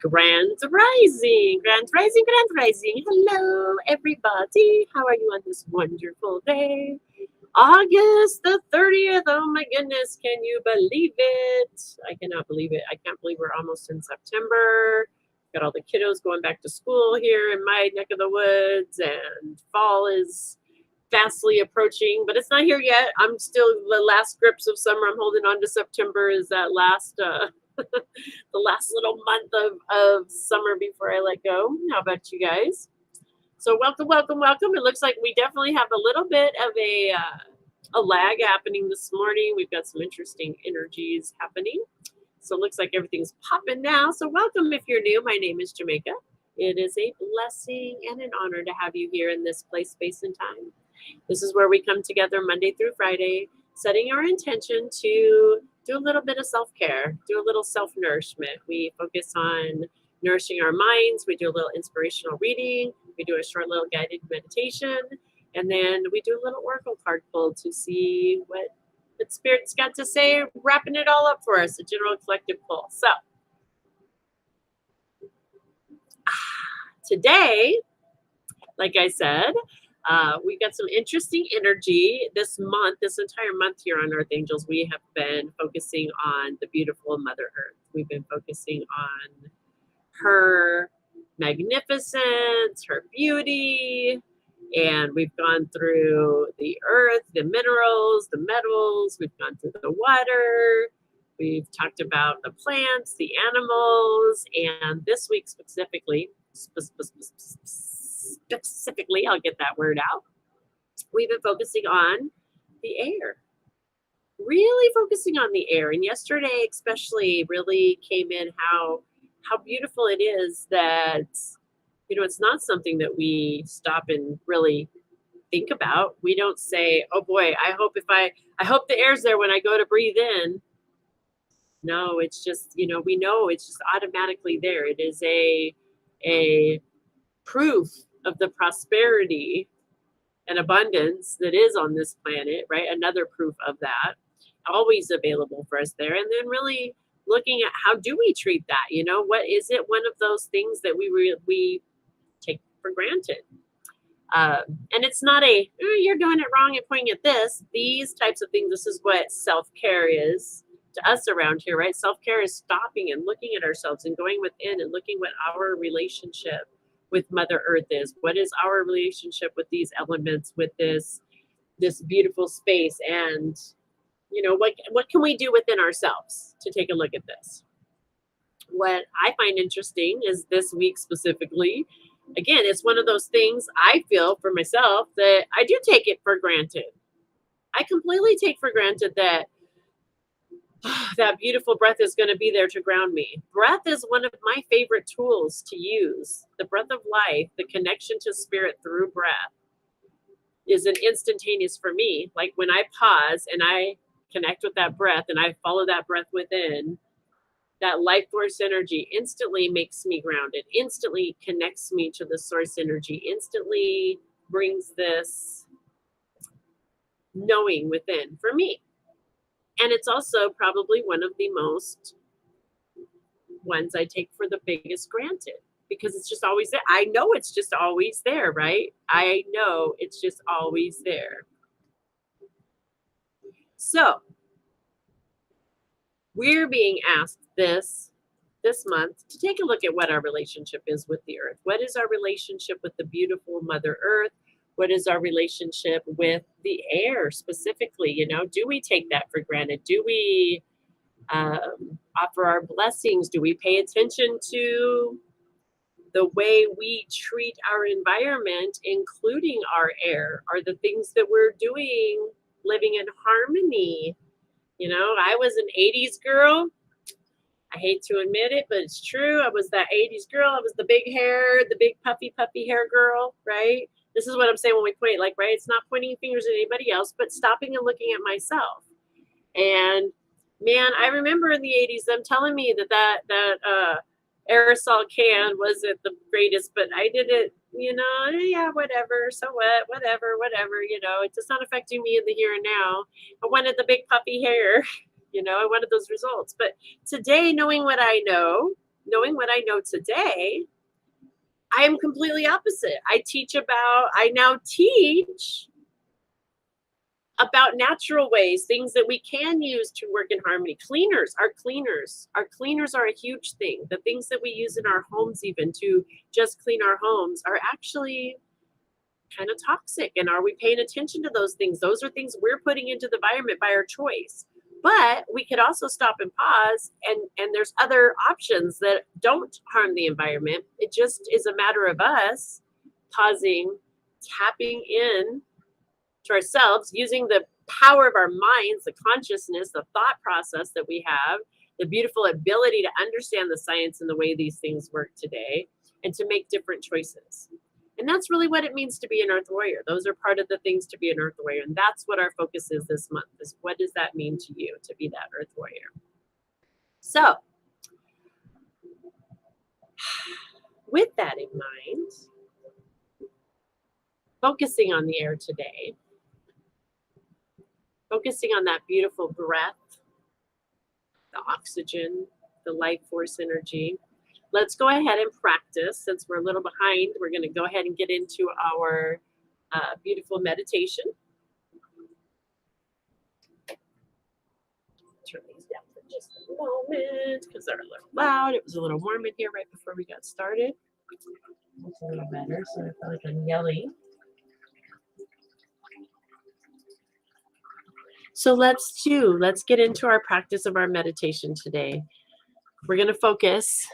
Grand Rising, Grand Rising, Grand Rising. Hello, everybody. How are you on this wonderful day? August the 30th. Oh my goodness, can you believe it? I cannot believe it. I can't believe we're almost in September. Got all the kiddos going back to school here in my neck of the woods, and fall is fastly approaching, but it's not here yet. I'm still the last grips of summer. I'm holding on to September is that last the last little month of summer before I let go. How about you guys? So welcome, welcome, welcome. It looks like we definitely have a little bit of a lag happening this morning. We've got some interesting energies happening. So it looks like everything's popping now. So welcome if you're new. My name is Jamaica. It is a blessing and an honor to have you here in this place, space, and time. This is where we come together Monday through Friday, setting our intention to do a little bit of self-care, do a little self-nourishment. We focus on nourishing our minds. We do a little inspirational reading. We do a short little guided meditation. And then we do a little oracle card pull to see what Spirit's got to say, wrapping it all up for us, a general collective pull. So today, like I said, we got some interesting energy this month, this entire month here on Earth Angels. We have been focusing on the beautiful Mother Earth. We've been focusing on her magnificence, her beauty, and we've gone through the earth, the minerals, the metals, we've gone through the water, we've talked about the plants, the animals, and this week specifically, I'll get that word out, we've been focusing on the air. Really focusing on the air. And yesterday especially really came in how beautiful it is that, it's not something that we stop and really think about. We don't say, oh boy, I hope the air's there when I go to breathe in. No, it's just, we know it's just automatically there. It is a proof of the prosperity and abundance that is on this planet, right? Another proof of that, always available for us there. And then really looking at how do we treat that? What is it? One of those things that we take for granted. And it's not you're doing it wrong and pointing at this. These types of things, this is what self-care is to us around here, right? Self-care is stopping and looking at ourselves and going within and looking what our relationship with Mother Earth is. What is our relationship with these elements, with this beautiful space? And, what can we do within ourselves to take a look at this? What I find interesting is this week specifically, again, it's one of those things I feel for myself that I do take it for granted. I completely take for granted that that beautiful breath is going to be there to ground me. Breath is one of my favorite tools to use. The breath of life, the connection to spirit through breath is an instantaneous for me. Like when I pause and I connect with that breath and I follow that breath within, that life force energy instantly makes me grounded, instantly connects me to the source energy, instantly brings this knowing within for me. And it's also probably one of the most ones I take for the biggest granted because it's just always there. I know it's just always there, right? I know it's just always there. So we're being asked this month to take a look at what our relationship is with the earth. What is our relationship with the beautiful Mother Earth? What is our relationship with the air specifically? You know, do we take that for granted? Do we offer our blessings? Do we pay attention to the way we treat our environment, including our air? Are the things that we're doing living in harmony? You know, I was an 80s girl. I hate to admit it, but it's true. I was that 80s girl. I was the big hair, the big puffy hair girl, right? This is what I'm saying when we point, like, right? It's not pointing fingers at anybody else, but stopping and looking at myself. And man, I remember in the 80s them telling me that aerosol can wasn't the greatest, but I did it, you know, yeah, whatever, so what, whatever, you know, it's just not affecting me in the here and now. I wanted the big puffy hair, you know, I wanted those results. But today, knowing what I know today, I am completely opposite. I now teach about natural ways, things that we can use to work in harmony. Our cleaners are a huge thing. The things that we use in our homes, even to just clean our homes, are actually kind of toxic. And are we paying attention to those things? Those are things we're putting into the environment by our choice. But we could also stop and pause, and there's other options that don't harm the environment. It just is a matter of us pausing, tapping in to ourselves, using the power of our minds, the consciousness, the thought process that we have, the beautiful ability to understand the science and the way these things work today, and to make different choices. And that's really what it means to be an earth warrior. Those are part of the things to be an earth warrior. And that's what our focus is this month, is what does that mean to you to be that earth warrior? So with that in mind, focusing on the air today, focusing on that beautiful breath, the oxygen, the life force energy. Let's go ahead and practice. Since we're a little behind, we're going to go ahead and get into our beautiful meditation. Turn these down for just a moment because they're a little loud. It was a little warm in here right before we got started. It's a little better, so I feel like I'm yelling. So let's get into our practice of our meditation today. We're going to focus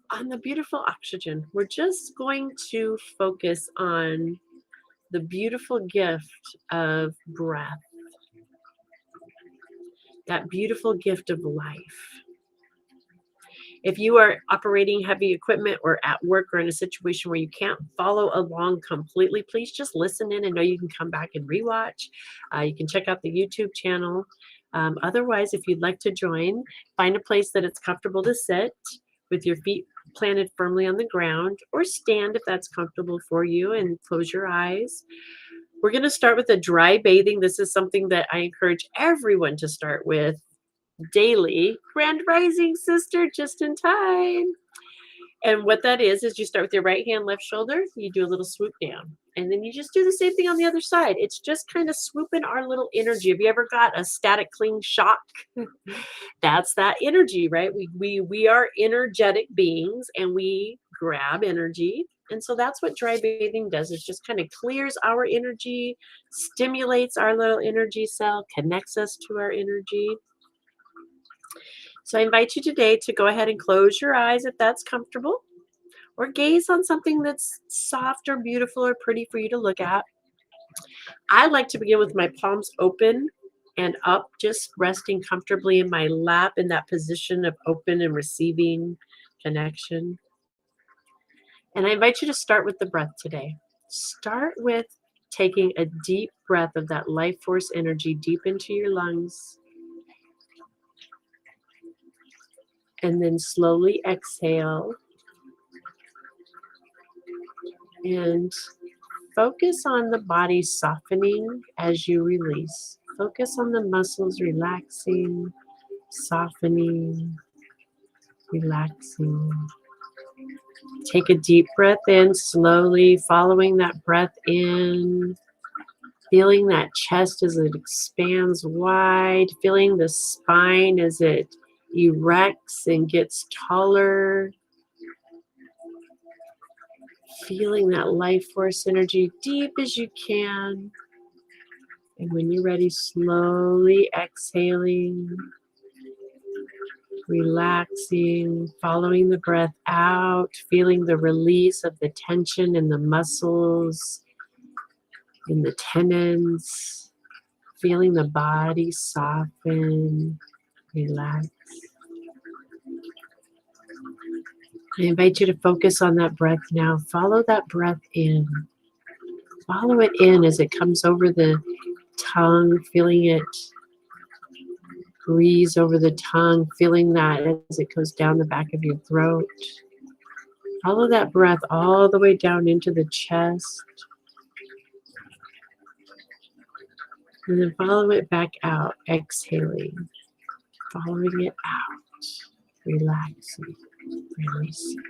on the beautiful oxygen. We're just going to focus on the beautiful gift of breath, that beautiful gift of life. If you are operating heavy equipment or at work or in a situation where you can't follow along completely, please just listen in and know you can come back and rewatch. You can check out the YouTube channel. Otherwise, if you'd like to join, find a place that it's comfortable to sit with your feet planted firmly on the ground, or stand if that's comfortable for you, and close your eyes. We're going to start with a dry bathing. This is something that I encourage everyone to start with daily. Grand rising, sister, just in time. And what that is you start with your right hand, left shoulder, you do a little swoop down. And then you just do the same thing on the other side. It's just kind of swooping our little energy. Have you ever got a static cling shock? That's that energy, right? We are energetic beings, and we grab energy. And so that's what dry bathing does. It just kind of clears our energy, stimulates our little energy cell, connects us to our energy. So I invite you today to go ahead and close your eyes if that's comfortable, or gaze on something that's soft or beautiful or pretty for you to look at. I like to begin with my palms open and up, just resting comfortably in my lap in that position of open and receiving connection. And I invite you to start with the breath today. Start with taking a deep breath of that life force energy deep into your lungs, and then slowly exhale and focus on the body softening as you release. Focus on the muscles relaxing, softening, relaxing. Take a deep breath in, slowly following that breath in, feeling that chest as it expands wide, feeling the spine as it erects and gets taller, feeling that life force energy deep as you can. And when you're ready, slowly exhaling, relaxing, following the breath out, feeling the release of the tension in the muscles, in the tendons, feeling the body soften, relax. I invite you to focus on that breath now. Follow that breath in. Follow it in as it comes over the tongue, feeling it breeze over the tongue, feeling that as it goes down the back of your throat. Follow that breath all the way down into the chest. And then follow it back out, exhaling. Following it out, relaxing, releasing.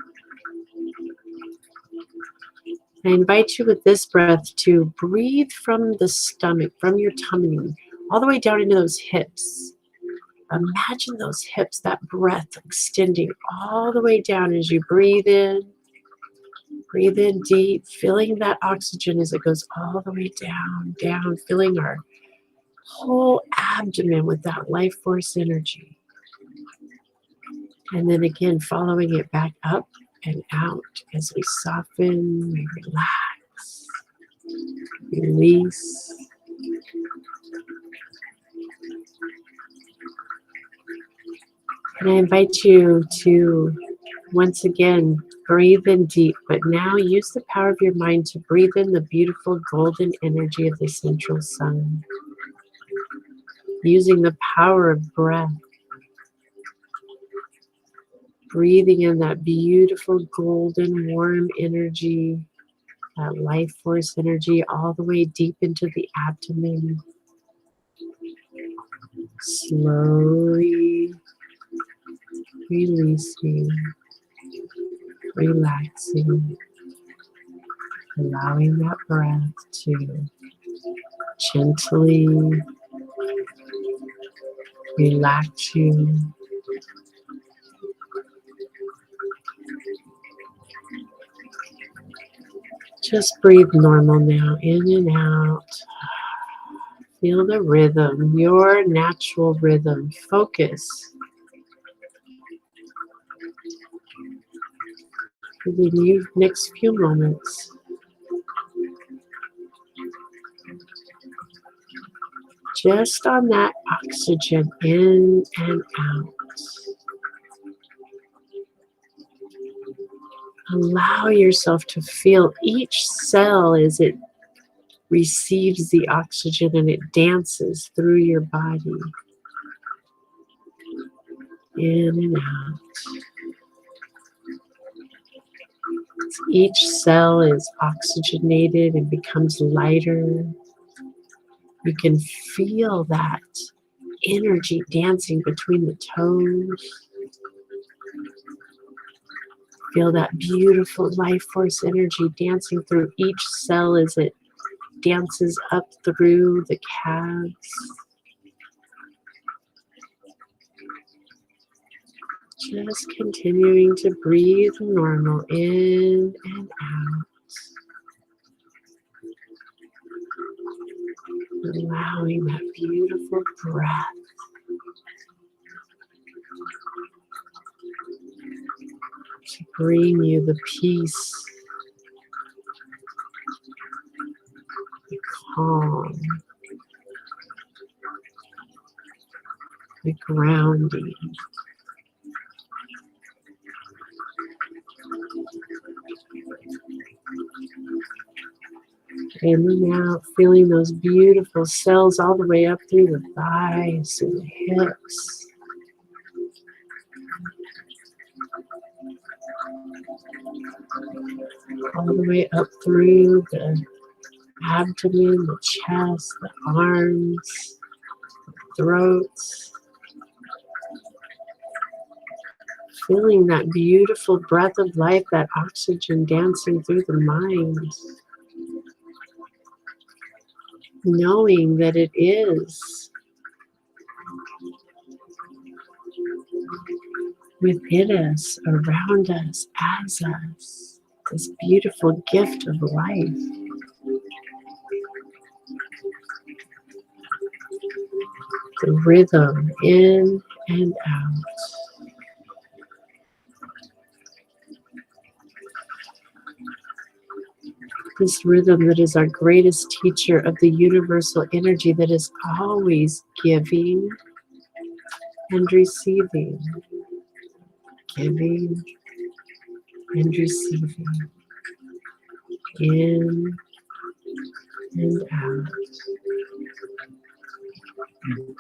I invite you with this breath to breathe from the stomach, from your tummy, all the way down into those hips. Imagine those hips, that breath extending all the way down as you breathe in. Breathe in deep, feeling that oxygen as it goes all the way down, down, filling our whole abdomen with that life force energy. And then again, following it back up and out as we soften, we relax, release. And I invite you to once again breathe in deep, but now use the power of your mind to breathe in the beautiful golden energy of the central sun. Using the power of breath, breathing in that beautiful golden warm energy, that life force energy all the way deep into the abdomen. Slowly releasing, relaxing, allowing that breath to gently relax you. Just breathe normal now, in and out. Feel the rhythm, your natural rhythm. Focus. For the next few moments, just on that oxygen in and out. Allow yourself to feel each cell as it receives the oxygen and it dances through your body. In and out. Each cell is oxygenated and becomes lighter. You can feel that energy dancing between the toes. Feel that beautiful life force energy dancing through each cell as it dances up through the calves. Just continuing to breathe normal in and out. Allowing that beautiful breath to bring you the peace, the calm, the grounding. In and out, feeling those beautiful cells all the way up through the thighs and the hips. All the way up through the abdomen, the chest, the arms, throats. Feeling that beautiful breath of life, that oxygen dancing through the mind. Knowing that it is within us, around us, as us. This beautiful gift of life. The rhythm in and out. This rhythm that is our greatest teacher of the universal energy that is always giving and receiving. Giving and receiving. In and out.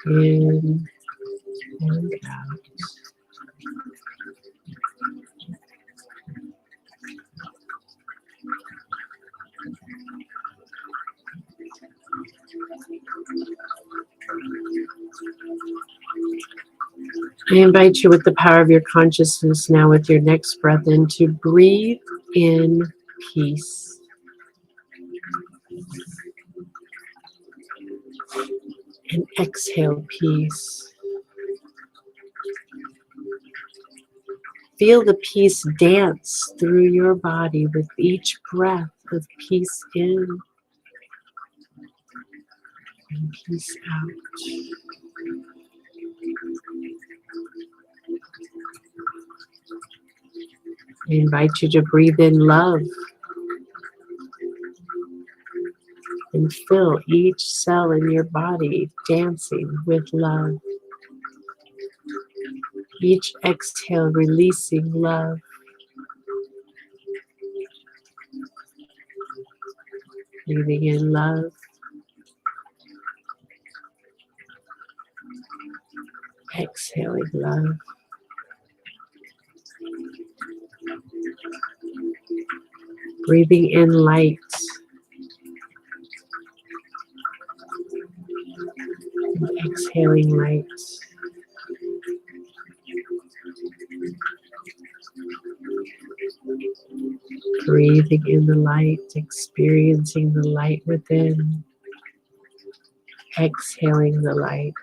In and out. I invite you with the power of your consciousness now with your next breath in to breathe in peace. And exhale peace. Feel the peace dance through your body with each breath of peace in and peace out. I invite you to breathe in love and fill each cell in your body dancing with love. Each exhale releasing love. Breathing in love. Exhaling love. Breathing in light. And exhaling light. Breathing in the light, experiencing the light within. Exhaling the light.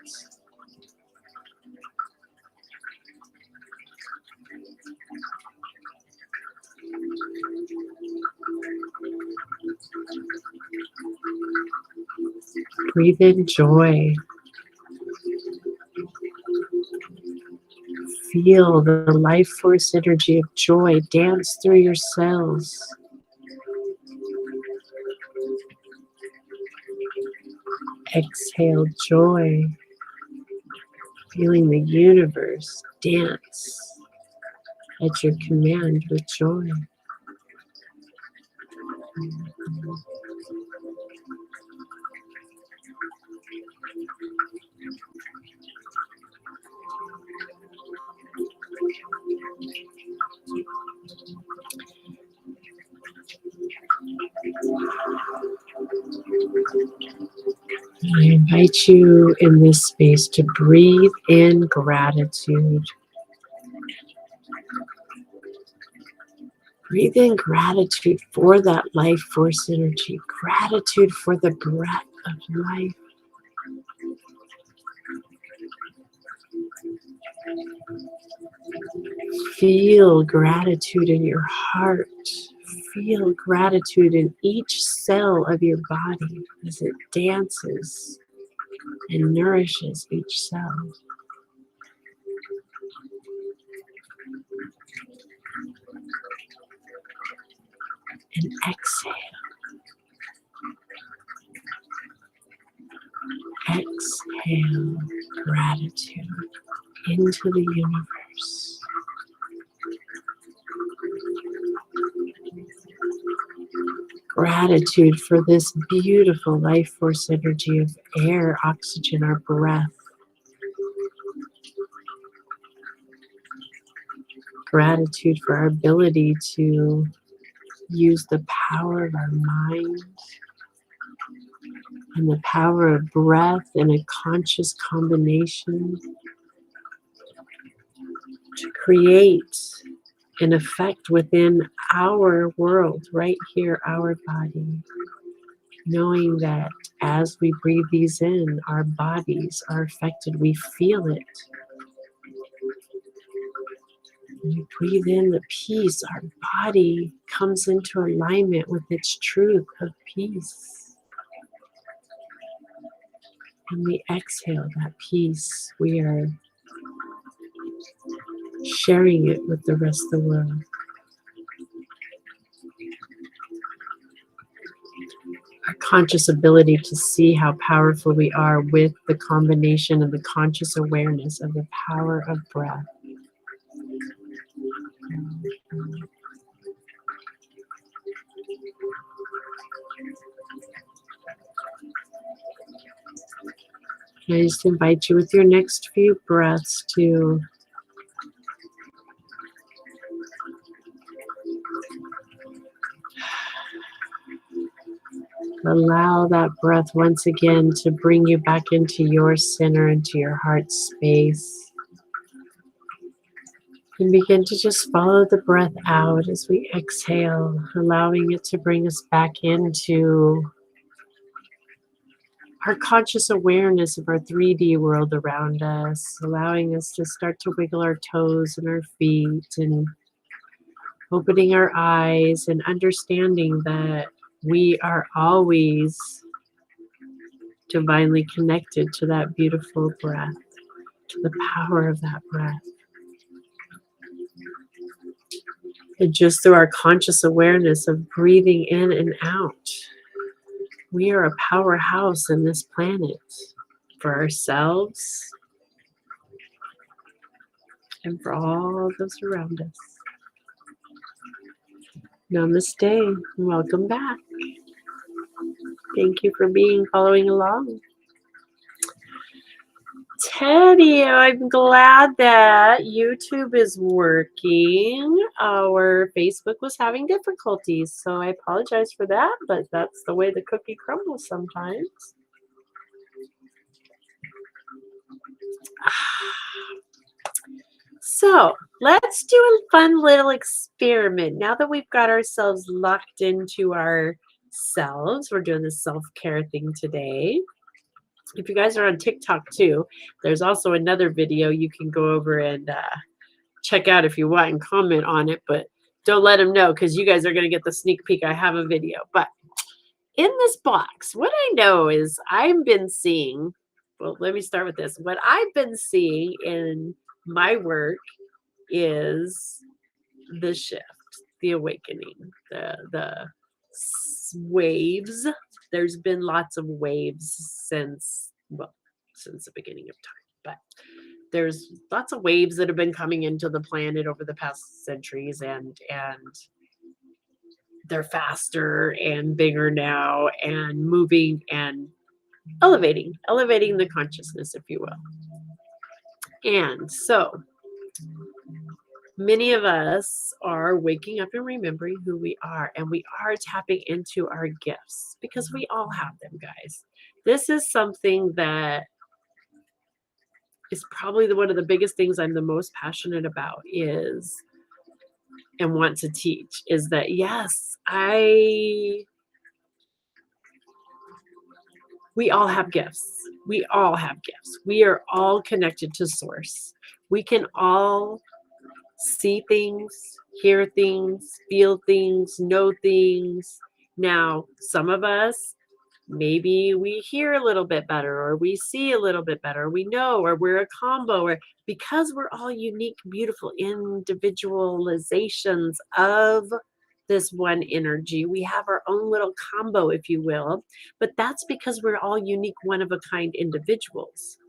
Breathe in joy. Feel the life force energy of joy dance through your cells. Exhale joy. Feeling the universe dance at your command with joy. I invite you in this space to breathe in gratitude. Breathe in gratitude for that life force energy, gratitude for the breath of life. Feel gratitude in your heart. Feel gratitude in each cell of your body as it dances and nourishes each cell. And exhale. Exhale gratitude. into the universe. Gratitude for this beautiful life force energy of air, oxygen, our breath. Gratitude for our ability to use the power of our mind and the power of breath in a conscious combination to create an effect within our world, right here, our body. Knowing that as we breathe these in, our bodies are affected. We feel it. When we breathe in the peace, our body comes into alignment with its truth of peace. And we exhale that peace. We are sharing it with the rest of the world. Our conscious ability to see how powerful we are with the combination of the conscious awareness of the power of breath. I just invite you with your next few breaths to allow that breath once again to bring you back into your center, into your heart space. And begin to just follow the breath out as we exhale, allowing it to bring us back into our conscious awareness of our 3D world around us, allowing us to start to wiggle our toes and our feet and opening our eyes and understanding that we are always divinely connected to that beautiful breath, to the power of that breath. And just through our conscious awareness of breathing in and out, we are a powerhouse in this planet for ourselves and for all those around us. Namaste and welcome back. Thank you for following along. Teddy, I'm glad that YouTube is working. Our Facebook was having difficulties, so I apologize for that, but that's the way the cookie crumbles sometimes. So let's do a fun little experiment. Now that we've got ourselves locked into ourselves, we're doing the self-care thing today. If you guys are on TikTok too, there's also another video you can go over and check out if you want and comment on it, but don't let them know because you guys are going to get the sneak peek. I have a video. But in this box, what I know is I've been seeing, well, let me start with this. What I've been seeing in my work is the shift, the awakening, the waves. There's been lots of waves since the beginning of time, but there's lots of waves that have been coming into the planet over the past centuries, and they're faster and bigger now and moving and elevating the consciousness, if you will. And so many of us are waking up and remembering who we are, and we are tapping into our gifts because we all have them, guys. This is something that is probably one of the biggest things I'm the most passionate about is and want to teach is that yes, we all have gifts. We all have gifts. We are all connected to source. We can all see things, hear things, feel things, know things. Now, some of us, maybe we hear a little bit better, or we see a little bit better, we know, or we're a combo, or because we're all unique, beautiful individualizations of this one energy, we have our own little combo, if you will. But that's because we're all unique, one of a kind individuals.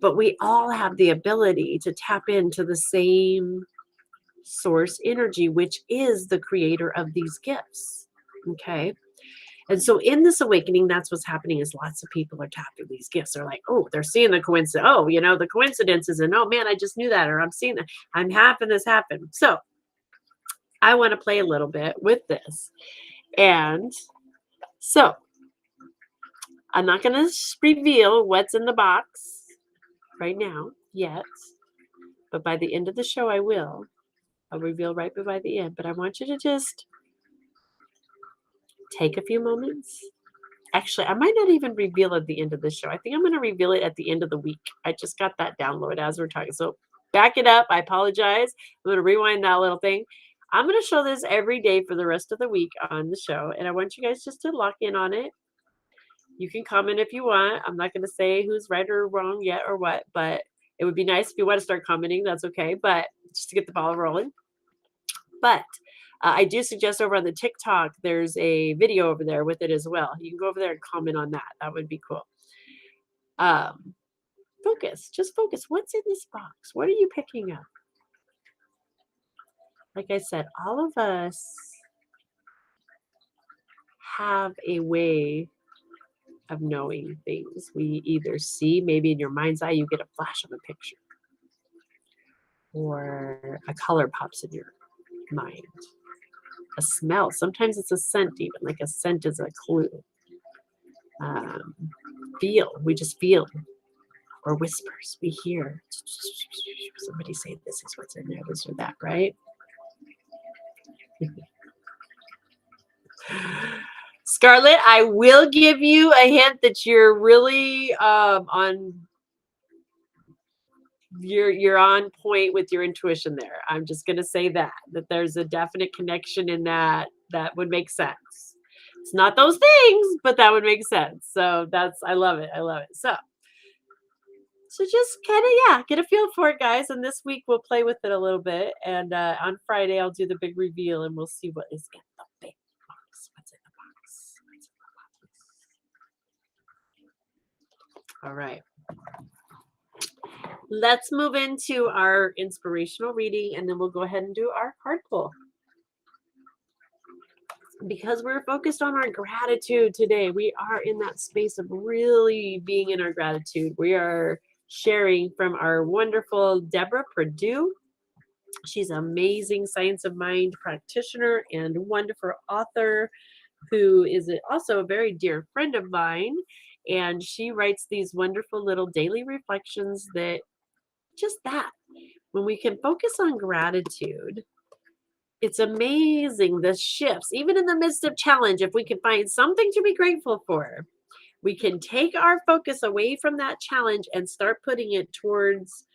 But we all have the ability to tap into the same source energy, which is the creator of these gifts. Okay. And so in this awakening, that's what's happening is lots of people are tapping these gifts. They're like, oh, they're seeing the coincidence. Oh, the coincidences. And oh man, I just knew that, or I'm seeing that. I'm having this happen. So I want to play a little bit with this. And so I'm not going to reveal what's in the box right now yet. But by the end of the show, I will. I'll reveal right by the end. But I want you to just take a few moments. Actually, I might not even reveal at the end of the show. I think I'm going to reveal it at the end of the week. I just got that download as we're talking. So back it up. I apologize. I'm going to rewind that little thing. I'm going to show this every day for the rest of the week on the show. And I want you guys just to lock in on it. You can comment if you want. I'm not going to say who's right or wrong yet or what, but it would be nice if you want to start commenting. That's okay. But just to get the ball rolling. But I do suggest over on the TikTok, there's a video over there with it as well. You can go over there and comment on that. That would be cool. Focus. Just focus. What's in this box? What are you picking up? Like I said, all of us have a way of knowing things. We either see, maybe in your mind's eye, you get a flash of a picture, or a color pops in your mind, a smell. Sometimes it's a scent, even like a scent is a clue. Feel. We just feel, or whispers. We hear somebody say, "This is what's in there, this or that," right? Scarlett, I will give you a hint that you're really you're on point with your intuition there. I'm just going to say that there's a definite connection in that would make sense. It's not those things, but that would make sense. So I love it. I love it. So just kind of, get a feel for it, guys. And this week we'll play with it a little bit. And on Friday, I'll do the big reveal and we'll see what is in the big box. What's in the box? What's in the box? All right. Let's move into our inspirational reading and then we'll go ahead and do our card pull. Because we're focused on our gratitude today. We are in that space of really being in our gratitude. We are sharing from our wonderful Deborah Perdue. She's an amazing science of mind practitioner and wonderful author who is also a very dear friend of mine. And she writes these wonderful little daily reflections that when we can focus on gratitude, it's amazing the shifts, even in the midst of challenge. If we can find something to be grateful for, we can take our focus away from that challenge and start putting it towards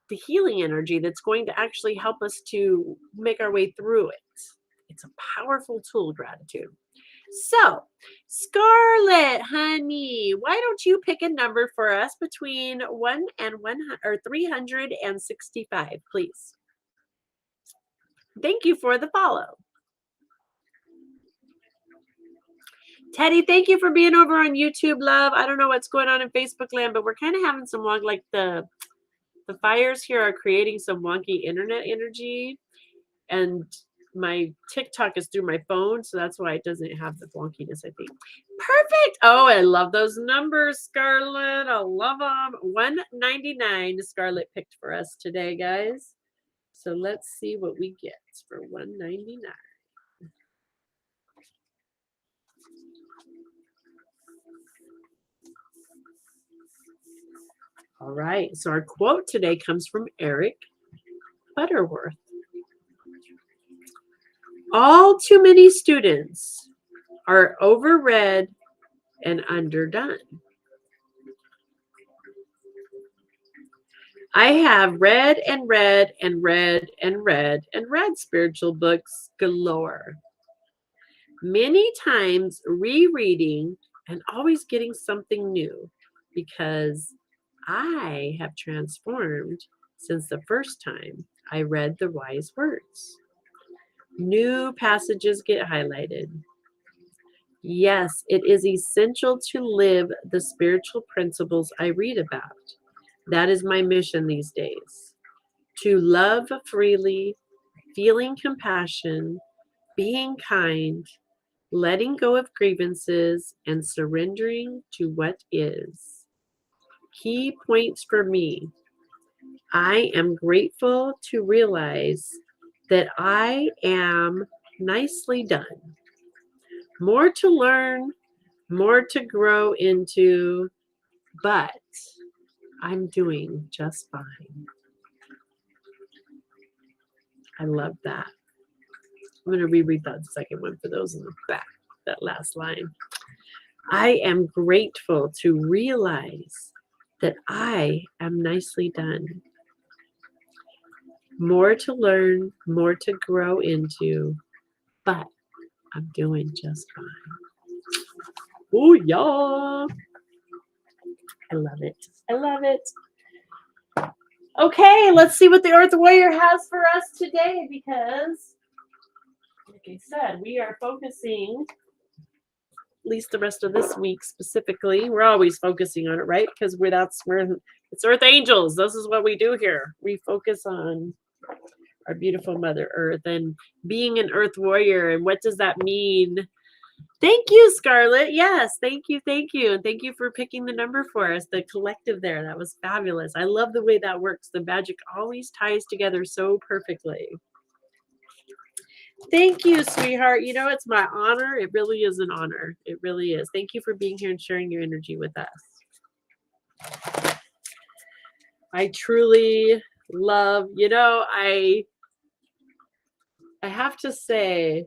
the healing energy that's going to actually help us to make our way through it. It's a powerful tool, gratitude. So, Scarlett, honey, why don't you pick a number for us between 1 and 100 or 365, please? Thank you for the follow. Teddy, thank you for being over on YouTube, love. I don't know what's going on in Facebook land, but we're kind of having some like the fires here are creating some wonky internet energy, and my TikTok is through my phone, so that's why it doesn't have the wonkiness, I think. Perfect. Oh, I love those numbers, Scarlett. I love them. 199 Scarlett picked for us today, guys. So let's see what we get for 199. All right. So our quote today comes from Eric Butterworth. All too many students are overread and underdone. I have read and read and read and read and read spiritual books galore. Many times rereading and always getting something new because I have transformed since the first time I read the wise words. New passages get highlighted. Yes, it is essential to live the spiritual principles I read about. That is my mission these days. To love freely, feeling compassion, being kind, letting go of grievances, and surrendering to what is. Key points for me. I am grateful to realize that I am nicely done. More to learn, more to grow into, but I'm doing just fine. I love that. I'm going to reread that second one for those in the back, that last line. I am grateful to realize that I am nicely done. More to learn, more to grow into, but I'm doing just fine. Oh, yeah. I love it. I love it. Okay, let's see what the Earth Warrior has for us today because, like I said, we are focusing, at least the rest of this week specifically. We're always focusing on it, right? Because it's Earth Angels. This is what we do here. We focus on our beautiful Mother Earth and being an Earth Warrior. And what does that mean? Thank you, Scarlett. Yes, thank you, thank you. And thank you for picking the number for us, the collective there. That was fabulous. I love the way that works. The magic always ties together so perfectly. Thank you, sweetheart. You know, it's my honor. It really is an honor. It really is. Thank you for being here and sharing your energy with us. I truly love, I have to say,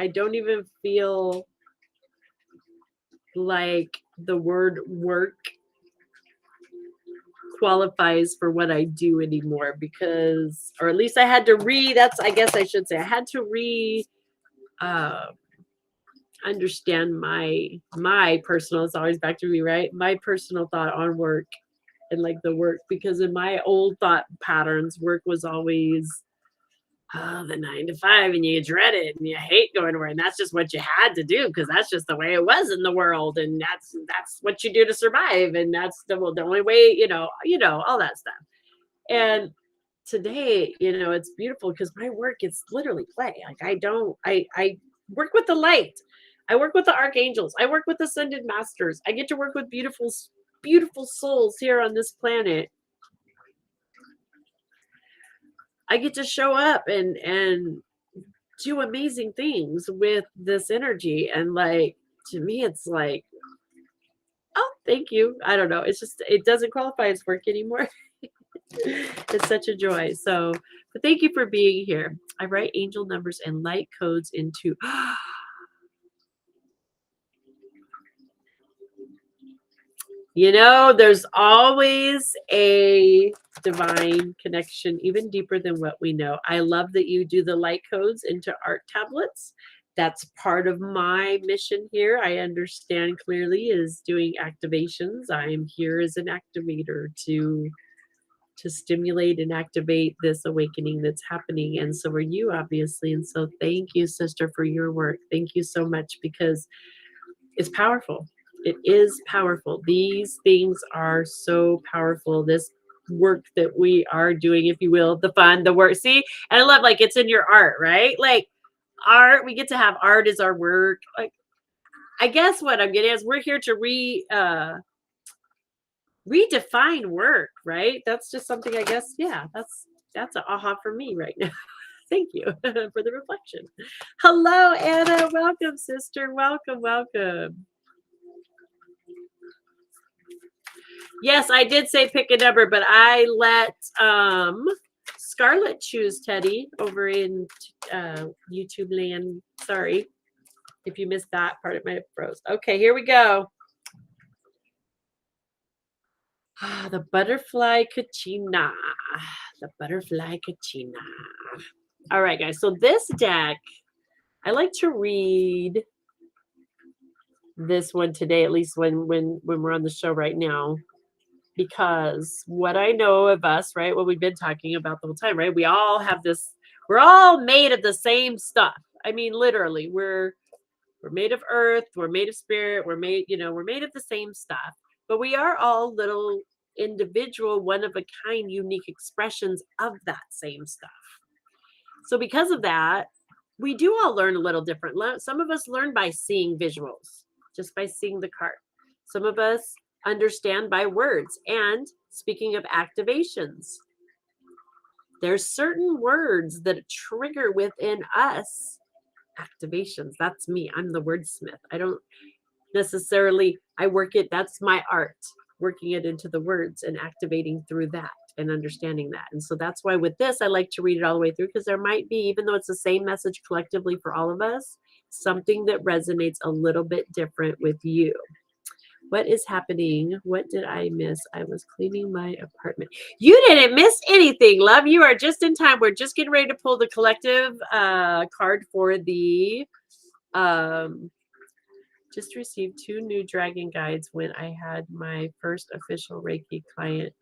I don't even feel like the word work qualifies for what I do anymore because, or at least I had to I guess I should say, I had to understand my personal, it's always back to me, right? My personal thought on work and like the work, because in my old thought patterns, work was always the 9 to 5 and you dread it and you hate going to work and that's just what you had to do because that's just the way it was in the world and that's what you do to survive and that's the only way, all that stuff. And today, it's beautiful because my work is literally play. Like I work with the light. I work with the archangels. I work with ascended masters. I get to work with beautiful souls here on this planet. I get to show up and do amazing things with this energy. And like, to me, it's like, oh, thank you. I don't know. It's just, it doesn't qualify as work anymore. It's such a joy. So, but thank you for being here. I write angel numbers and light codes into. There's always a divine connection, even deeper than what we know. I love that you do the light codes into art tablets. That's part of my mission here. I understand clearly is doing activations. I am here as an activator to stimulate and activate this awakening that's happening. And so are you, obviously. And so thank you, sister, for your work. Thank you so much because it's powerful. It is powerful. These things are so powerful. This work that we are doing, if you will, the fun, the work. See, and I love like it's in your art, right? Like art, we get to have art as our work. Like, I guess what I'm getting is we're here to redefine work, right? That's just something, I guess. Yeah, that's an aha for me right now. Thank you for the reflection. Hello, Anna. Welcome, sister. Welcome, welcome. Yes, I did say pick a number, but I let Scarlett choose Teddy over in YouTube land. Sorry if you missed that part. It might have froze. Okay, here we go. The butterfly kachina. The butterfly kachina. All right, guys. So this deck, I like to read this one today, at least when we're on the show right now, because what I know of us, right, what we've been talking about the whole time, right, we all have this, we're all made of the same stuff. I mean, literally, we're made of earth, we're made of spirit, we're made of the same stuff, but we are all little individual, one of a kind, unique expressions of that same stuff. So because of that, we do all learn a little different. Some of us learn by seeing visuals, just by seeing the card. Some of us understand by words. And speaking of activations, there's certain words that trigger within us activations. That's me. I'm the wordsmith. I don't necessarily, I work it, that's my art, working it into the words and activating through that and understanding that. And so that's why with this, I like to read it all the way through, because there might be, even though it's the same message collectively for all of us, something that resonates a little bit different with you. What is happening? What did I miss? I was cleaning my apartment. You didn't miss anything, love. You are just in time. We're just getting ready to pull the collective card for the just received 2 new dragon guides when I had my first official Reiki client at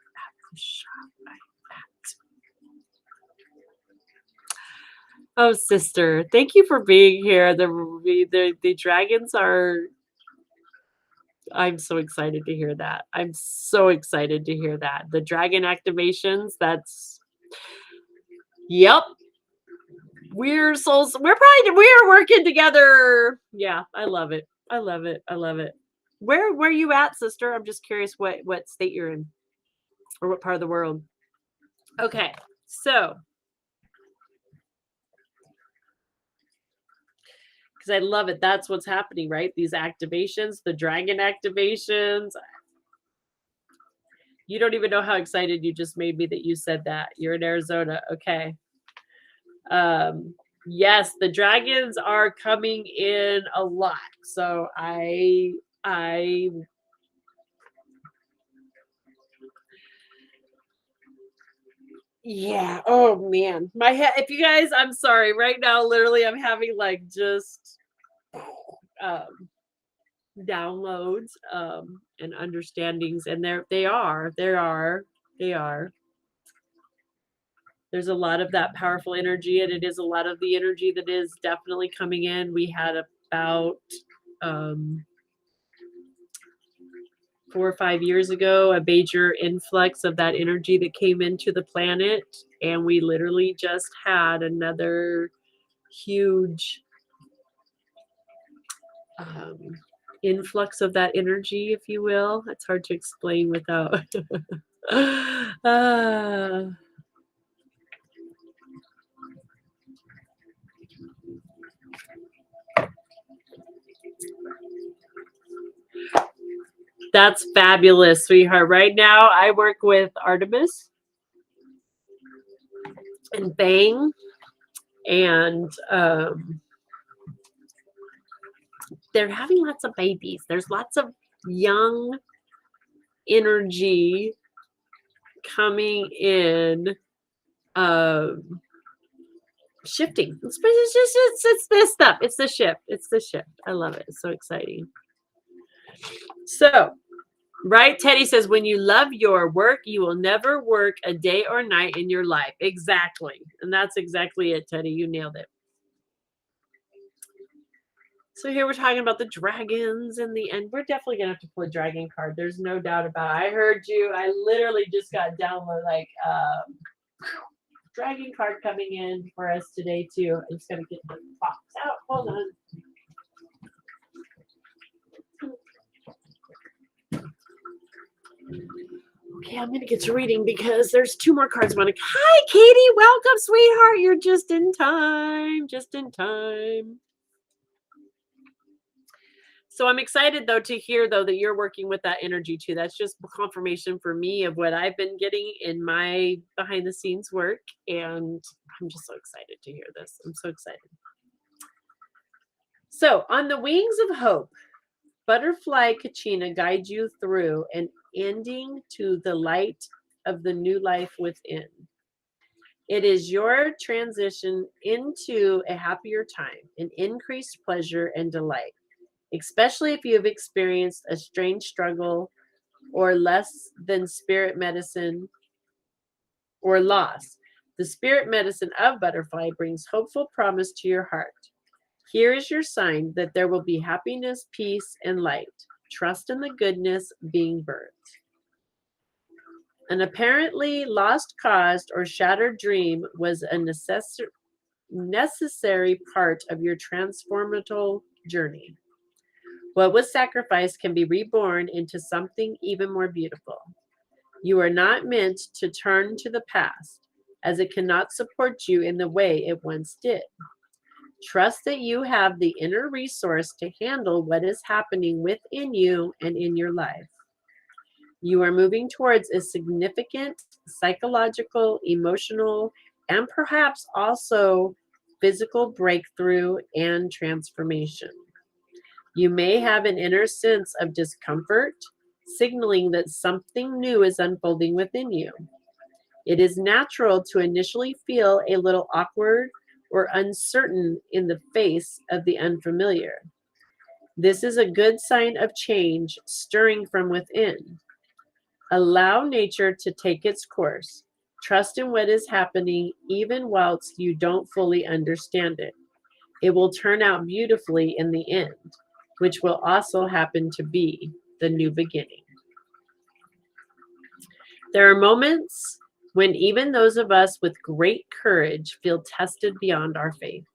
the shop I met. Oh, sister, thank you for being here. The dragons are, I'm so excited to hear that. I'm so excited to hear that. The dragon activations, that's, yep. We're souls. We're working together. Yeah, I love it. I love it. I love it. Where you at, sister? I'm just curious what state you're in, or what part of the world. Okay, so because I love it. That's what's happening, right? These activations, the dragon activations. You don't even know how excited you just made me that you said that. You're in Arizona. Okay. Yes, the dragons are coming in a lot. So I yeah. Oh man. My head, if you guys, I'm sorry. Right now, literally, I'm having like just um downloads and understandings, and they are. There's a lot of that powerful energy, and it is a lot of the energy that is definitely coming in. We had about 4 or 5 years ago a major influx of that energy that came into the planet, and we literally just had another huge influx of that energy, if you will. It's hard to explain without That's fabulous, sweetheart. Right now, I work with Artemis and Bang, and they're having lots of babies. There's lots of young energy coming in, shifting. It's this stuff. It's the shift. It's the shift. I love it. It's so exciting. So, right, Teddy says, when you love your work, you will never work a day or night in your life. Exactly. And that's exactly it, Teddy. You nailed it. So here we're talking about the dragons in the end. We're definitely going to have to pull a dragon card. There's no doubt about it. I heard you. I literally just got downloaded like dragon card coming in for us today too. I'm just going to get the box out. Hold on. Okay, I'm gonna get to reading because there's 2 more cards. Hi, Katie. Welcome, sweetheart. You're just in time. Just in time. So I'm excited though to hear though that you're working with that energy too. That's just confirmation for me of what I've been getting in my behind the scenes work, and I'm just so excited to hear this. I'm so excited. So on the wings of hope, Butterfly Kachina guides you through an ending to the light of the new life within. It is your transition into a happier time, an increased pleasure and delight, especially if you have experienced a strange struggle or less than spirit medicine or loss. The spirit medicine of Butterfly brings hopeful promise to your heart. Here is your sign that there will be happiness, peace, and light. Trust in the goodness being birthed. An apparently lost cause or shattered dream was a necessary part of your transformational journey. What was sacrificed can be reborn into something even more beautiful. You are not meant to turn to the past, as it cannot support you in the way it once did. Trust that you have the inner resource to handle what is happening within you and in your life. You are moving towards a significant psychological, emotional, and perhaps also physical breakthrough and transformation. You may have an inner sense of discomfort, signaling that something new is unfolding within you. It is natural to initially feel a little awkward or uncertain in the face of the unfamiliar. This is a good sign of change stirring from within. Allow nature to take its course. Trust in what is happening even whilst you don't fully understand it. It will turn out beautifully in the end, which will also happen to be the new beginning. There are moments when even those of us with great courage feel tested beyond our faith.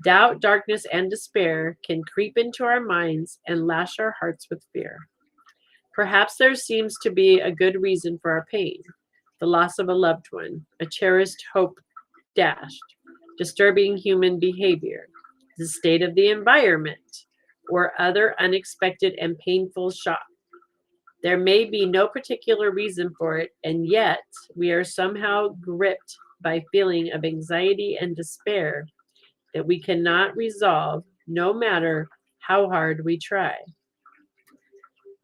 Doubt, darkness, and despair can creep into our minds and lash our hearts with fear. Perhaps there seems to be a good reason for our pain: the loss of a loved one, a cherished hope dashed, disturbing human behavior, the state of the environment, or other unexpected and painful shock. There may be no particular reason for it, and yet we are somehow gripped by feeling of anxiety and despair that we cannot resolve no matter how hard we try.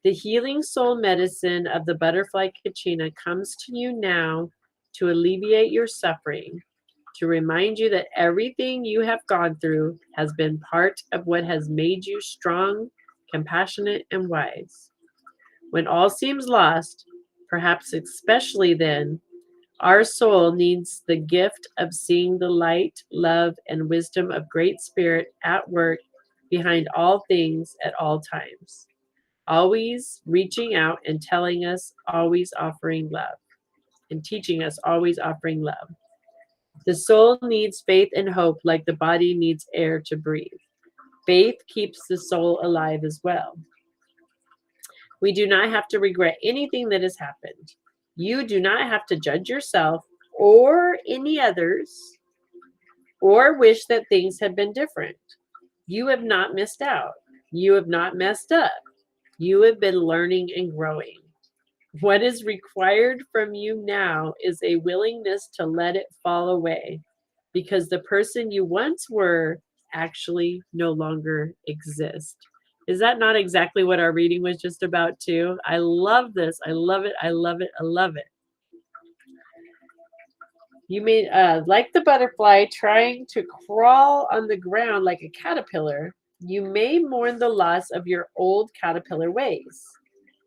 The healing soul medicine of the butterfly kachina comes to you now to alleviate your suffering, to remind you that everything you have gone through has been part of what has made you strong, compassionate, and wise. When all seems lost, perhaps especially then, our soul needs the gift of seeing the light, love, and wisdom of Great Spirit at work behind all things at all times, always reaching out and telling us, always offering love, and teaching us, always offering love. The soul needs faith and hope like the body needs air to breathe. Faith keeps the soul alive as well. We do not have to regret anything that has happened. You do not have to judge yourself or any others or wish that things had been different. You have not missed out. You have not messed up. You have been learning and growing. What is required from you now is a willingness to let it fall away, because the person you once were actually no longer exists. Is that not exactly what our reading was just about, too? I love this. I love it. I love it. I love it. You may, like the butterfly trying to crawl on the ground like a caterpillar, you may mourn the loss of your old caterpillar ways.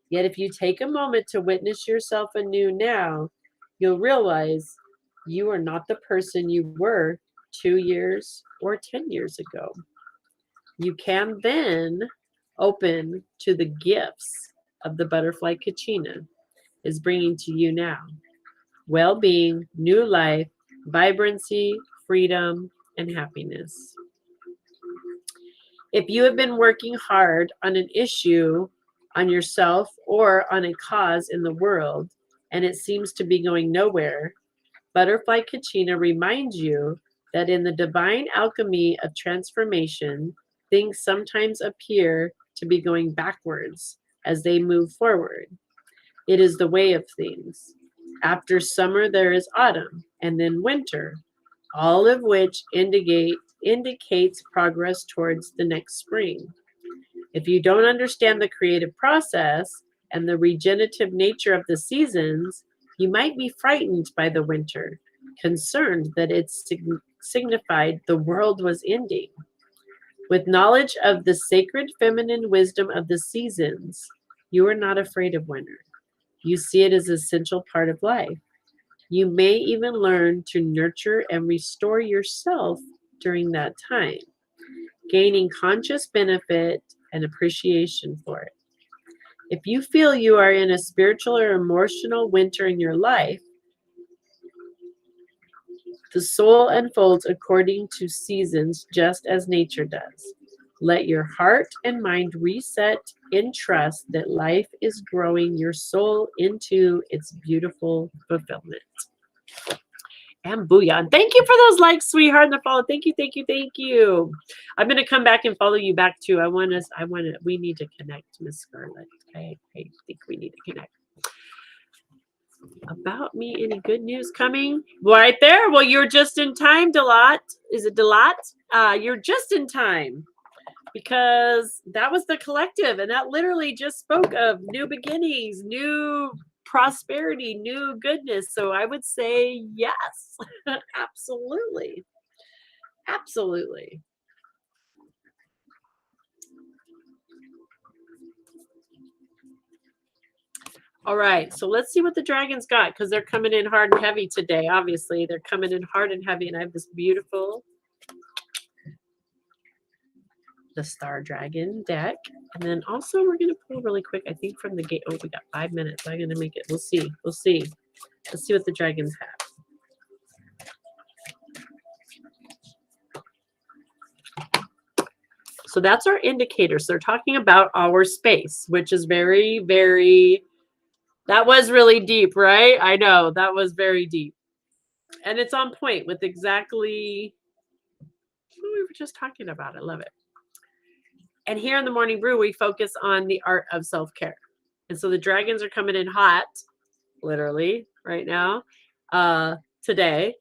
Yet if you take a moment to witness yourself anew now, you'll realize you are not the person you were 2 years or 10 years ago. You can then open to the gifts of the butterfly kachina is bringing to you now: well-being, new life, vibrancy, freedom, and happiness. If you have been working hard on an issue, on yourself, or on a cause in the world, and it seems to be going nowhere, Butterfly Kachina reminds you that in the divine alchemy of transformation, things sometimes appear to be going backwards as they move forward. It is the way of things. After summer, there is autumn, and then winter, all of which indicates progress towards the next spring. If you don't understand the creative process and the regenerative nature of the seasons, you might be frightened by the winter, concerned that it signified the world was ending. With knowledge of the sacred feminine wisdom of the seasons, you are not afraid of winter. You see it as an essential part of life. You may even learn to nurture and restore yourself during that time, gaining conscious benefit and appreciation for it. If you feel you are in a spiritual or emotional winter in your life, the soul unfolds according to seasons, just as nature does. Let your heart and mind reset in trust that life is growing your soul into its beautiful fulfillment. And booyah. And thank you for those likes, sweetheart, and the follow. Thank you, thank you, thank you. I'm gonna come back and follow you back too. We need to connect, Miss Scarlett. I think we need to connect. About me, any good news coming? Right there. Well, you're just in time, Delat. Is it Delat? You're just in time because that was the collective, and that literally just spoke of new beginnings, new prosperity, new goodness. So I would say yes, absolutely. Absolutely. All right, so let's see what the dragons got because they're coming in hard and heavy today. Obviously, they're coming in hard and heavy, and I have this beautiful the Star Dragon deck. And then also we're going to pull really quick, I think from the gate. Oh, we got 5 minutes. I'm going to make it. We'll see. We'll see. Let's see what the dragons have. So that's our indicators. They're talking about our space, which is very, very, that was really deep, right? I know that was very deep. And it's on point with exactly what we were just talking about. I love it. And here in the Morning Brew, we focus on the art of self-care. And so the dragons are coming in hot, literally, right now, today.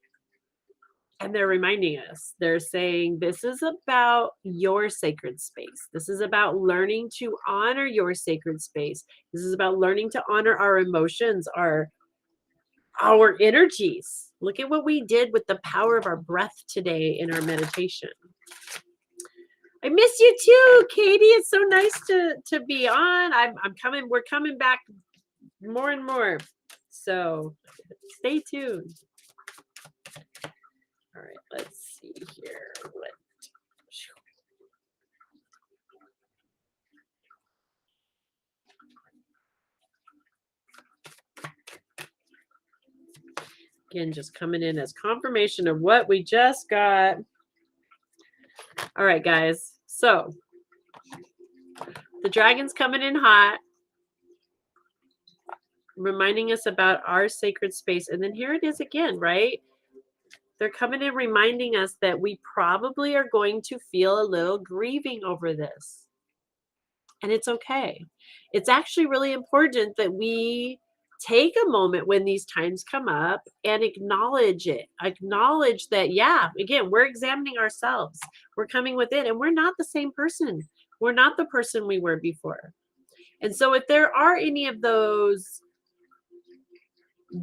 And they're reminding us, they're saying, this is about your sacred space. This is about learning to honor your sacred space. This is about learning to honor our emotions, our energies. Look at what we did with the power of our breath today in our meditation. I miss you too, Katie. It's so nice to be on. I'm coming. We're coming back more and more. So stay tuned. All right, let's see here. Again, just coming in as confirmation of what we just got. All right, guys. So the dragon's coming in hot, reminding us about our sacred space. And then here it is again, right? They're coming in reminding us that we probably are going to feel a little grieving over this. And it's okay. It's actually really important that we take a moment when these times come up and acknowledge it. Acknowledge that, yeah, again, we're examining ourselves. We're coming within, and we're not the same person. We're not the person we were before. And so if there are any of those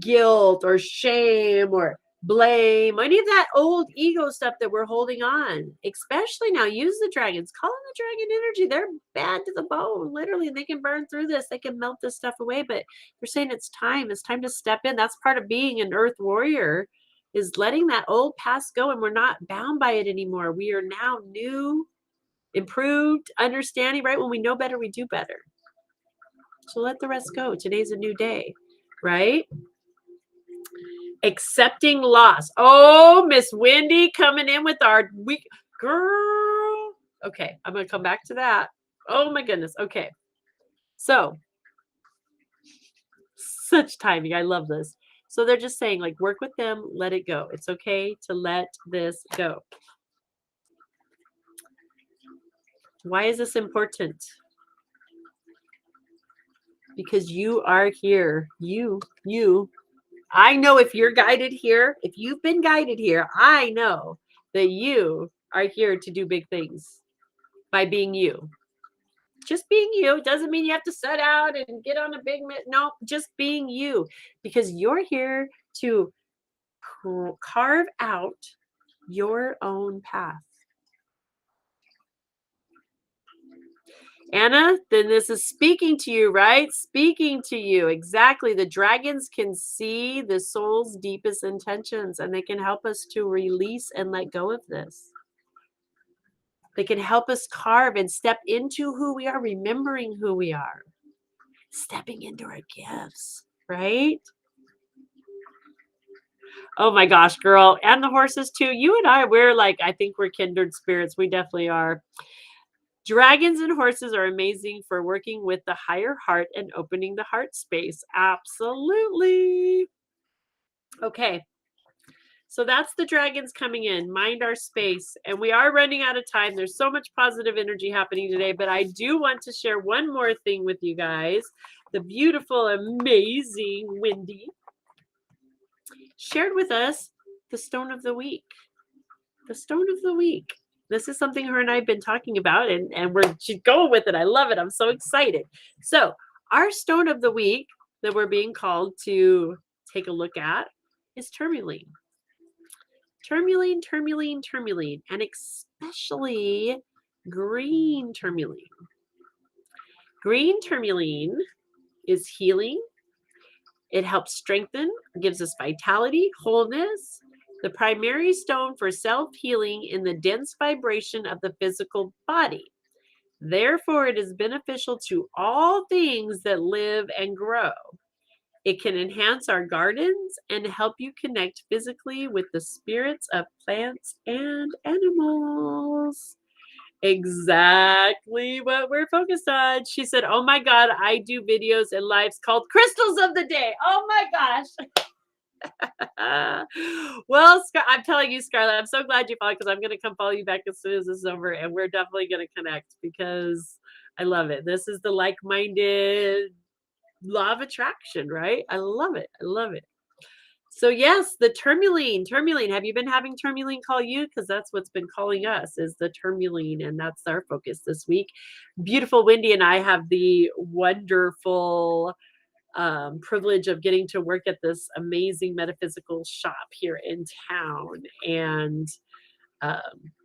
guilt or shame or blame, any of that old ego stuff that we're holding on, especially now, use the dragons, call in the dragon energy. They're bad to the bone, literally. They can burn through this, they can melt this stuff away. But they're saying it's time to step in. That's part of being an earth warrior, is letting that old past go, and we're not bound by it anymore. We are now new, improved, understanding, right? When we know better, we do better. So let the rest go. Today's a new day, right? Accepting loss. Oh, Miss Wendy coming in with our week. Girl. Okay, I'm going to come back to that. Oh, my goodness. Okay. So, such timing. I love this. So, they're just saying, like, work with them, let it go. It's okay to let this go. Why is this important? Because you are here. You. I know if you're guided here, if you've been guided here, I know that you are here to do big things by being you. Just being you doesn't mean you have to set out and get on a big no, just being you, because you're here to carve out your own path. Anna, then this is speaking to you, right? Speaking to you. Exactly. The dragons can see the soul's deepest intentions, and they can help us to release and let go of this. They can help us carve and step into who we are, remembering who we are. stepping into our gifts, right? Oh my gosh, girl. And the horses too. You and we're like, I think we're kindred spirits. We definitely are. Dragons and horses are amazing for working with the higher heart and opening the heart space. Absolutely. Okay. So that's the dragons coming in. Mind our space. And we are running out of time. There's so much positive energy happening today, but I do want to share one more thing with you guys. The beautiful, amazing Wendy shared with us the stone of the week. The stone of the week. This is something her and I have been talking about, and she's going with it. I love it. I'm so excited. So our stone of the week that we're being called to take a look at is tourmaline. Tourmaline, tourmaline, tourmaline, and especially green tourmaline. Green tourmaline is healing. It helps strengthen, gives us vitality, wholeness, the primary stone for self-healing in the dense vibration of the physical body. Therefore, it is beneficial to all things that live and grow. It can enhance our gardens and help you connect physically with the spirits of plants and animals. Exactly what we're focused on. She said, oh my God, I do videos and lives called Crystals of the Day. Oh my gosh. Well, I'm telling you, Scarlett, I'm so glad you followed because I'm going to come follow you back as soon as this is over. And we're definitely going to connect because I love it. This is the like-minded law of attraction, right? I love it. I love it. So yes, the tourmaline. Have you been having tourmaline call you? Because that's what's been calling us is the tourmaline, and that's our focus this week. Beautiful Wendy and I have the wonderful privilege of getting to work at this amazing metaphysical shop here in town, and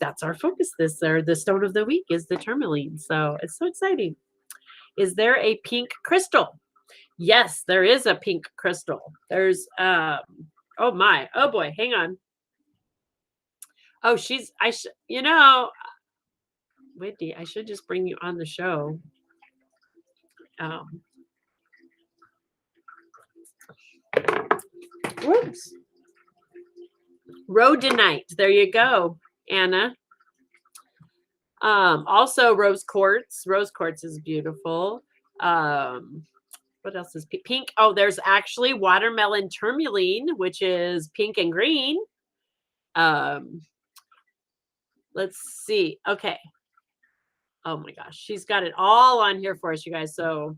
that's our focus. The stone of the week is the tourmaline. So it's so exciting. Is there a pink crystal? Yes, there is a pink crystal. There's oh my, oh boy, hang on. Oh, Wendy, I should just bring you on the show. Whoops. Rhodonite. There you go, Anna. Also rose quartz. Rose quartz is beautiful. What else is pink? Oh, there's actually watermelon tourmaline, which is pink and green. Let's see. Okay. Oh my gosh, she's got it all on here for us, you guys. So,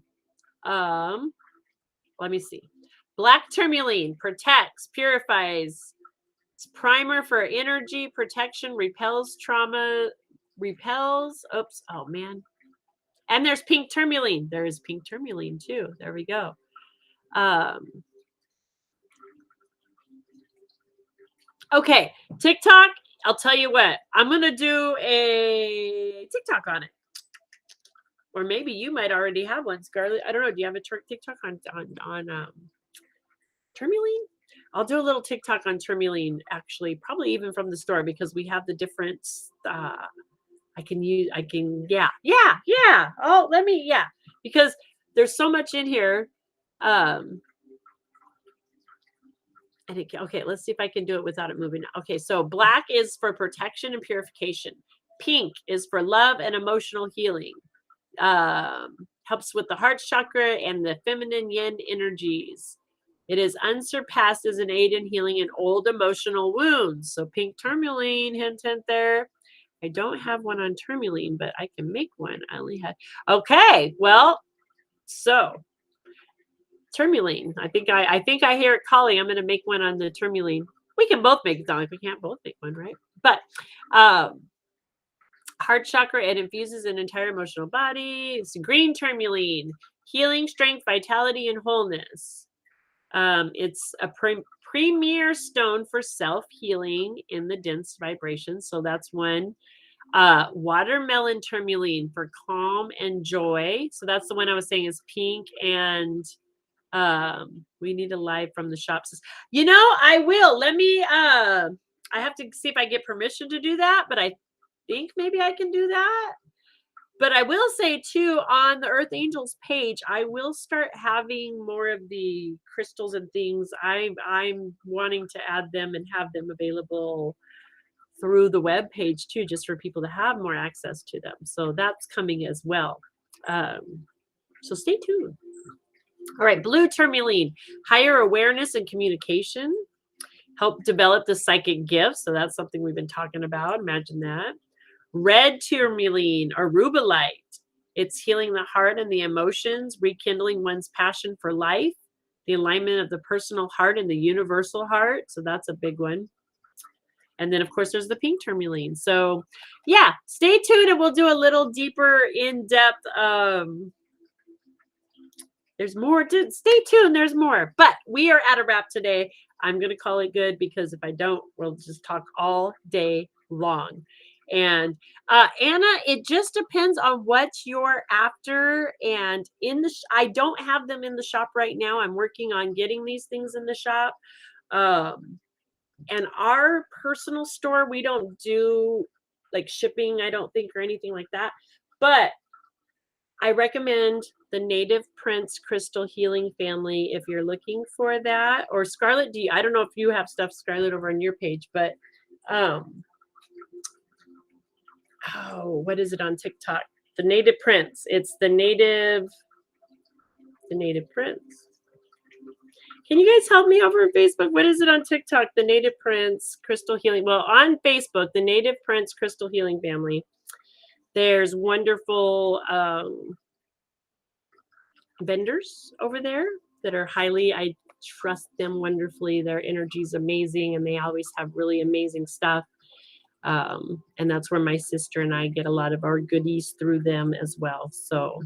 let me see. Black tourmaline protects, purifies. It's primer for energy protection, repels trauma, repels. Oops. Oh man. And there's pink tourmaline. There is pink tourmaline too. There we go. Okay, TikTok. I'll tell you what. I'm gonna do a TikTok on it, or maybe you might already have one, Scarlett. I don't know. Do you have a TikTok on tourmaline? I'll do a little TikTok on tourmaline, actually, probably even from the store because we have the different. Yeah. Oh, because there's so much in here. Okay, let's see if I can do it without it moving. Okay, so black is for protection and purification. Pink is for love and emotional healing. Helps with the heart chakra and the feminine yin energies. It is unsurpassed as an aid in healing an old emotional wounds. So pink tourmaline, hint there. I don't have one on tourmaline, but I can make one. I only had. Okay, well, so tourmaline. I think I hear it calling. I'm going to make one on the tourmaline. We can both make it. Like we can't both make one, right? But heart chakra, it infuses an entire emotional body. It's green tourmaline, healing, strength, vitality, and wholeness. It's a premier stone for self-healing in the dense vibration. So that's one. Watermelon tourmaline for calm and joy. So that's the one I was saying is pink, and we need a live from the shops. I will. Let me I have to see if I get permission to do that, but I think maybe I can do that. But I will say too, on the Earth Angels page, I will start having more of the crystals and things. I'm wanting to add them and have them available through the web page too, just for people to have more access to them. So that's coming as well. So stay tuned. All right, blue tourmaline, higher awareness and communication, help develop the psychic gifts. So that's something we've been talking about. Imagine that. Red tourmaline or rubellite, it's healing the heart and the emotions, rekindling one's passion for life, the alignment of the personal heart and the universal heart. So that's a big one. And then, of course, there's the pink tourmaline. So, yeah, stay tuned and we'll do a little deeper, in depth. There's more to stay tuned. There's more, but we are at a wrap today. I'm going to call it good because if I don't, we'll just talk all day long. And Anna, it just depends on what you're after. And I don't have them in the shop right now. I'm working on getting these things in the shop. And our personal store, we don't do like shipping, I don't think, or anything like that. But I recommend the Native Prince Crystal Healing family if you're looking for that. Or Scarlett, I don't know if you have stuff, Scarlett, over on your page, but what is it on TikTok? The Native Prince. It's the Native Prince. Can you guys help me over on Facebook? What is it on TikTok? The Native Prince Crystal Healing. Well, on Facebook, the Native Prince Crystal Healing family. There's wonderful vendors over there that are I trust them wonderfully. Their energy is amazing and they always have really amazing stuff. And that's where my sister and I get a lot of our goodies through them as well. So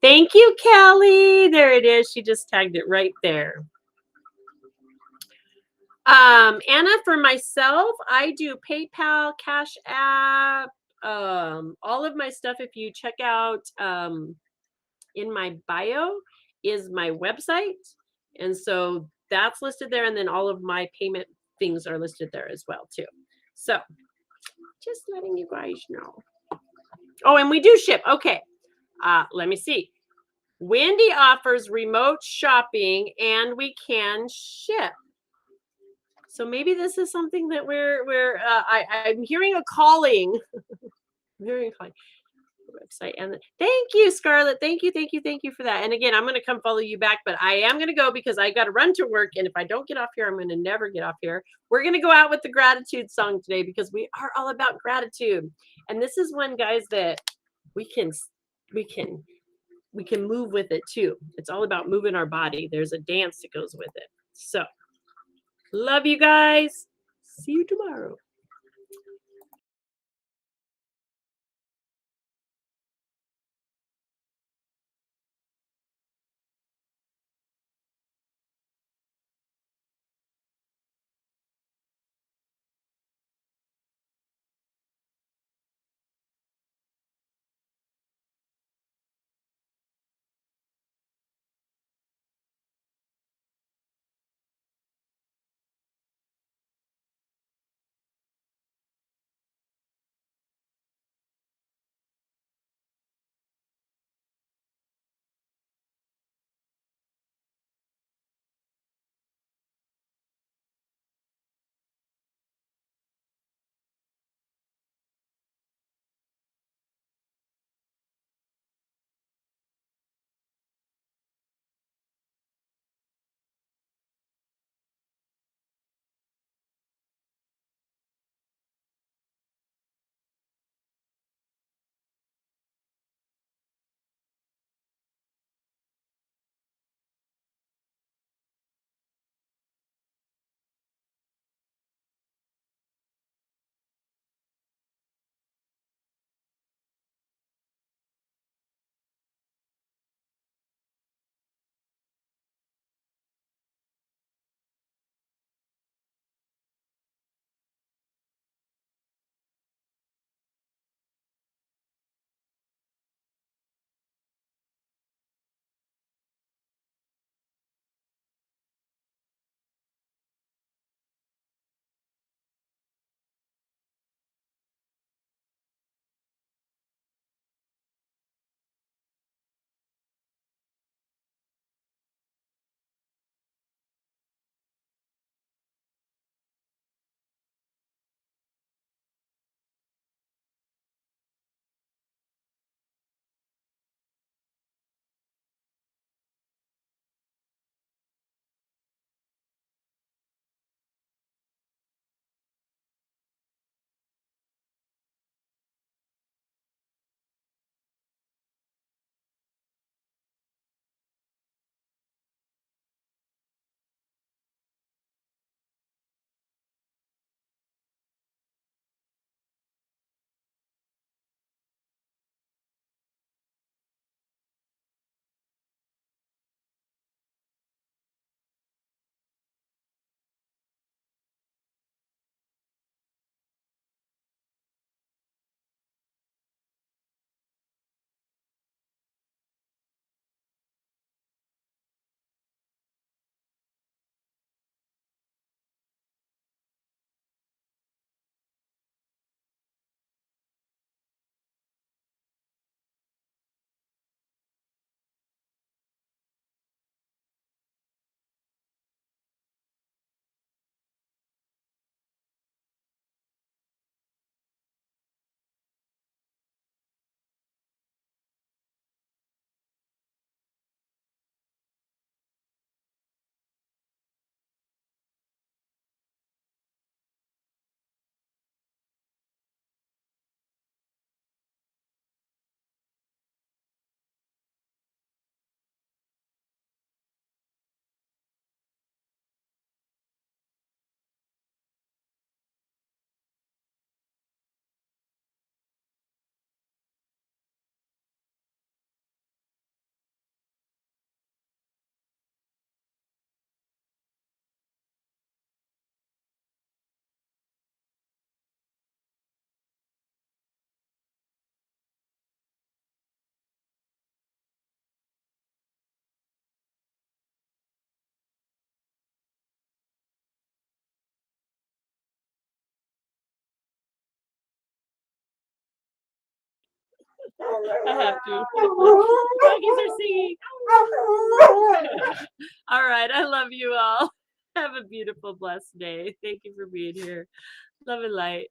thank you, Kelly. There it is. She just tagged it right there. Anna, for myself, I do PayPal, Cash App, all of my stuff. If you check out in my bio is my website. And so that's listed there. And then all of my payment things are listed there as well too. So just letting you guys know. Oh, and we do ship. Okay. Let me see. Wendy offers remote shopping and we can ship. So maybe this is something that I'm hearing a calling. I'm hearing a calling. Website and thank you, Scarlett. Thank you for that. And again, I'm going to come follow you back, but I am going to go because I got to run to work. And if I don't get off here, I'm going to never get off here. We're going to go out with the gratitude song today because we are all about gratitude. And this is one, guys, that we can move with it too. It's all about moving our body. There's a dance that goes with it. So love you guys. See you tomorrow. I have to. Doggies are singing. All right. I love you all. Have a beautiful, blessed day. Thank you for being here. Love and light.